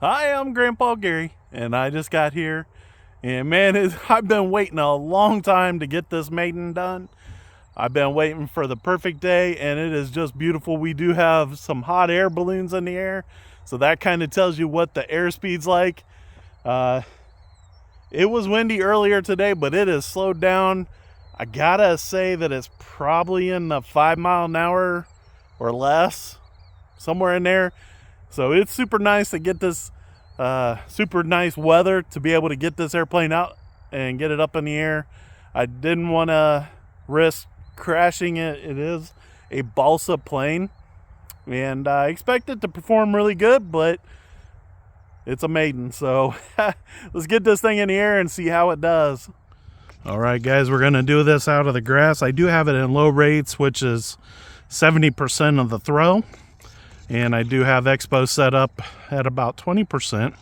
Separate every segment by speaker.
Speaker 1: Hi, I'm Grandpa Gary, and I just got here. And man, I've been waiting a long time to get this maiden done. I've been waiting for the perfect day, and it is just beautiful. We do have some hot air balloons in the air, so that kind of tells you what the airspeed's like. It was windy earlier today, but it has slowed down. I gotta say that it's probably in the 5 mile an hour or less, somewhere in there. So it's super nice to get this super nice weather to be able to get this airplane out and get it up in the air. I didn't want to risk crashing it. It is a balsa plane, and I expect it to perform really good, but it's a maiden. So let's get this thing in the air and see how it does. All right, guys, we're going to do this out of the grass. I do have it in low rates, which is 70% of the throw. And I do have Expo set up at about 20%.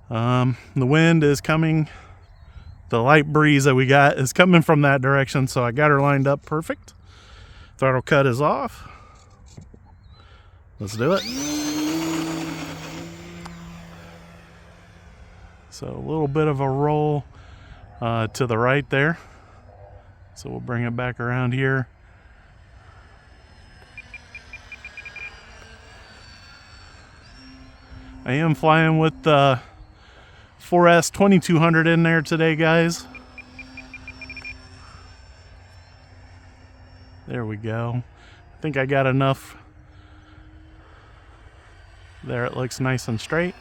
Speaker 1: The wind is coming, the light breeze that we got is coming from that direction, so I got her lined up perfect. Throttle cut is off. Let's do it. So a little bit of a roll to the right there. So we'll bring it back around here. I am flying with the 4S 2200 in there today, guys. There we go. I think I got enough. There, it looks nice and straight.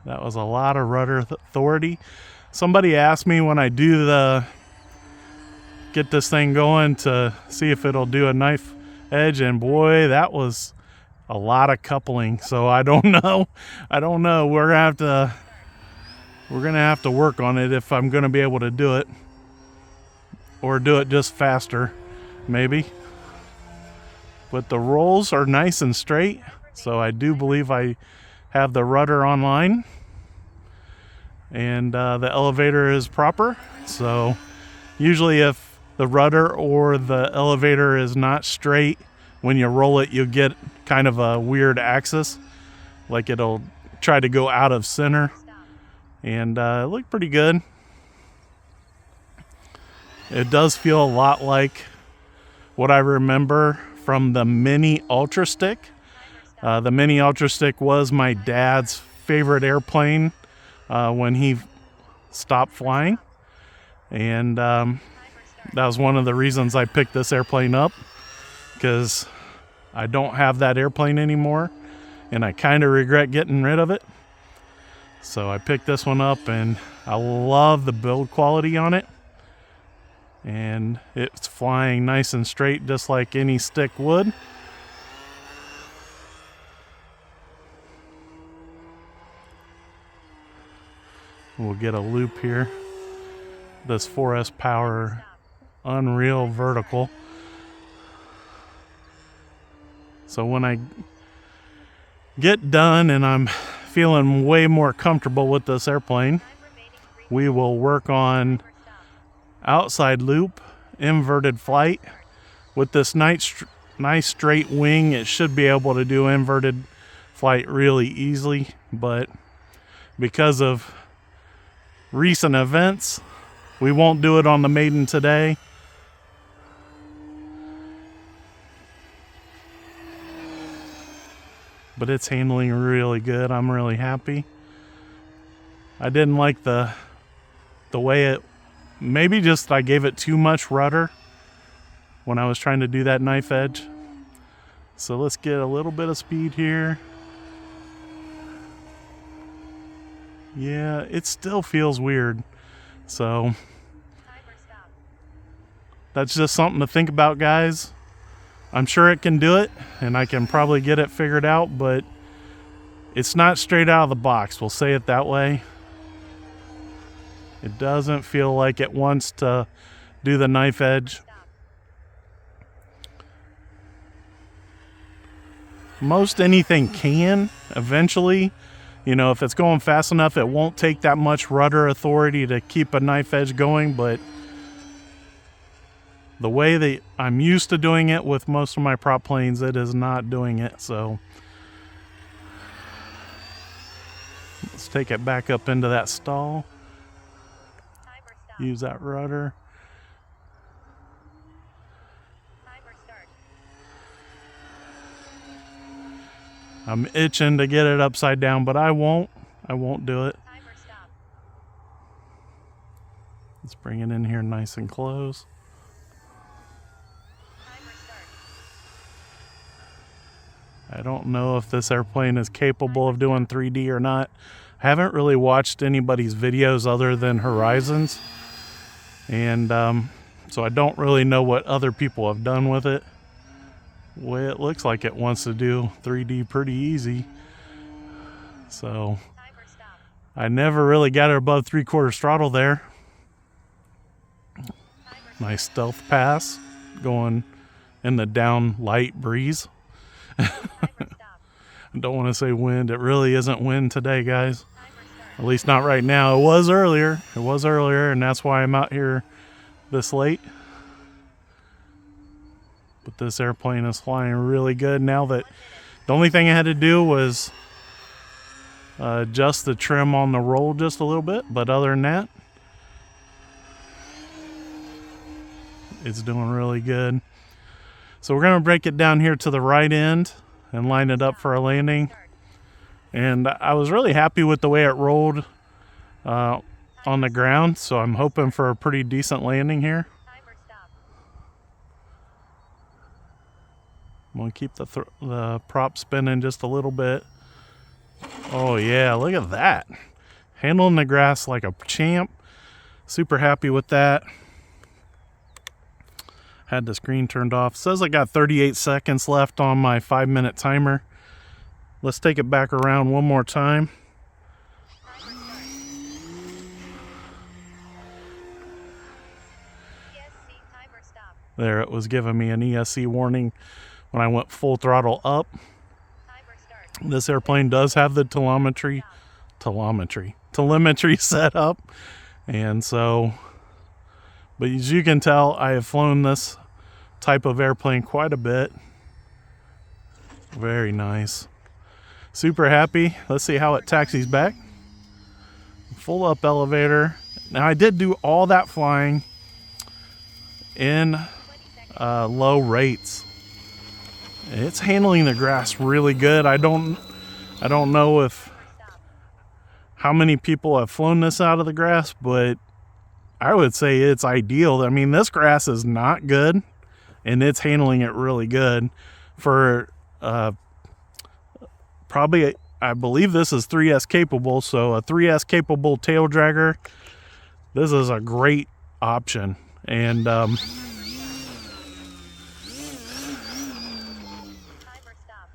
Speaker 1: That was a lot of rudder authority. Somebody asked me when I do get this thing going to see if it'll do a knife edge, and boy, that was a lot of coupling. So I don't know. We're gonna have to work on it if I'm gonna be able to do it, or do it just faster, maybe. But the rolls are nice and straight, so I do believe I have the rudder online, and the elevator is proper. So usually if the rudder or the elevator is not straight, when you roll it, you'll get kind of a weird axis, like it'll try to go out of center. And it looked pretty good. It does feel a lot like what I remember from the Mini Ultra Stick. The Mini Ultra Stick was my dad's favorite airplane when he stopped flying, and that was one of the reasons I picked this airplane up, because I don't have that airplane anymore, and I kind of regret getting rid of it. So I picked this one up, and I love the build quality on it. And it's flying nice and straight, just like any stick would. We'll get a loop here. This 4S Power Unreal Vertical. So when I get done and I'm feeling way more comfortable with this airplane, we will work on outside loop, inverted flight. With this nice straight wing, it should be able to do inverted flight really easily, but because of recent events, we won't do it on the Maiden today. But it's handling really good. I'm really happy. I didn't like the way it, maybe just I gave it too much rudder when I was trying to do that knife edge. So let's get a little bit of speed here. Yeah, it still feels weird. So that's just something to think about, guys. I'm sure it can do it, and I can probably get it figured out, but it's not straight out of the box. We'll say it that way. It doesn't feel like it wants to do the knife edge. Most anything can eventually. You know, if it's going fast enough, it won't take that much rudder authority to keep a knife edge going, but the way that I'm used to doing it with most of my prop planes, it is not doing it. So let's take it back up into that stall. Use that rudder. I'm itching to get it upside down, but I won't do it. Let's bring it in here nice and close. I don't know if this airplane is capable of doing 3D or not. I haven't really watched anybody's videos other than Horizon's. And so I don't really know what other people have done with it. Well, it looks like it wants to do 3D pretty easy. So I never really got it above 3/4 throttle there. Nice stealth pass going in the down light breeze. I don't want to say wind. It really isn't wind today, guys. At least not right now. It was earlier. It was earlier, and that's why I'm out here this late. But this airplane is flying really good now. That the only thing I had to do was adjust the trim on the roll just a little bit. But other than that, it's doing really good. So we're going to break it down here to the right end and line it up for a landing. And I was really happy with the way it rolled on the ground. So I'm hoping for a pretty decent landing here. I'm going to keep the prop spinning just a little bit. Oh yeah, look at that. Handling the grass like a champ. Super happy with that. Had the screen turned off. Says I got 38 seconds left on my 5-minute timer. Let's take it back around one more time. There, it was giving me an ESC warning when I went full throttle up. This airplane does have the telemetry set up. And so, but as you can tell, I have flown this type of airplane quite a bit. Very nice. Super happy. Let's see how it taxis back. Full up elevator. Now I did do all that flying in low rates. It's handling the grass really good. I don't know if how many people have flown this out of the grass, but I would say it's ideal. I mean, this grass is not good, and it's handling it really good for probably, I believe this is 3S capable, so a 3S capable tail dragger, this is a great option. And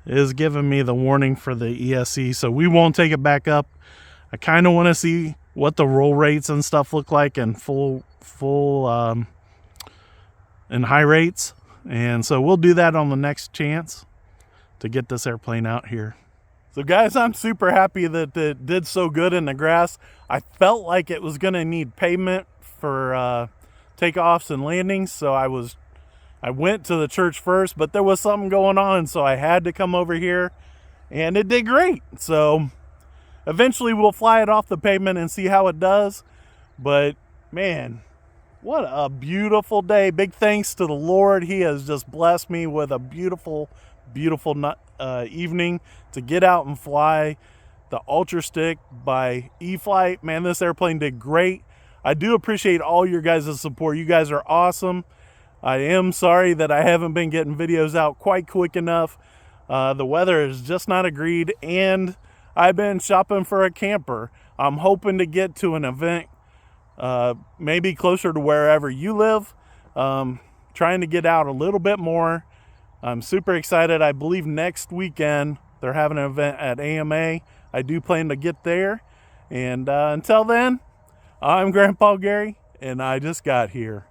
Speaker 1: is giving me the warning for the ESC, so we won't take it back up. I kind of want to see what the roll rates and stuff look like in full and high rates, and so we'll do that on the next chance to get this airplane out here. So guys, I'm super happy that it did so good in the grass. I felt like it was going to need pavement for takeoffs and landings, so I went to the church first, but there was something going on, so I had to come over here, and it did great. So eventually we'll fly it off the pavement and see how it does. But man, what a beautiful day. Big thanks to the Lord. He has just blessed me with a beautiful, beautiful evening to get out and fly the Ultra Stick by E-flite. Man, this airplane did great. I do appreciate all your guys' support. You guys are awesome. I am sorry that I haven't been getting videos out quite quick enough. The weather has just not agreed, and I've been shopping for a camper. I'm hoping to get to an event maybe closer to wherever you live. Trying to get out a little bit more. I'm super excited. I believe next weekend they're having an event at AMA. I do plan to get there. And until then, I'm Grandpa Gary, and I just got here.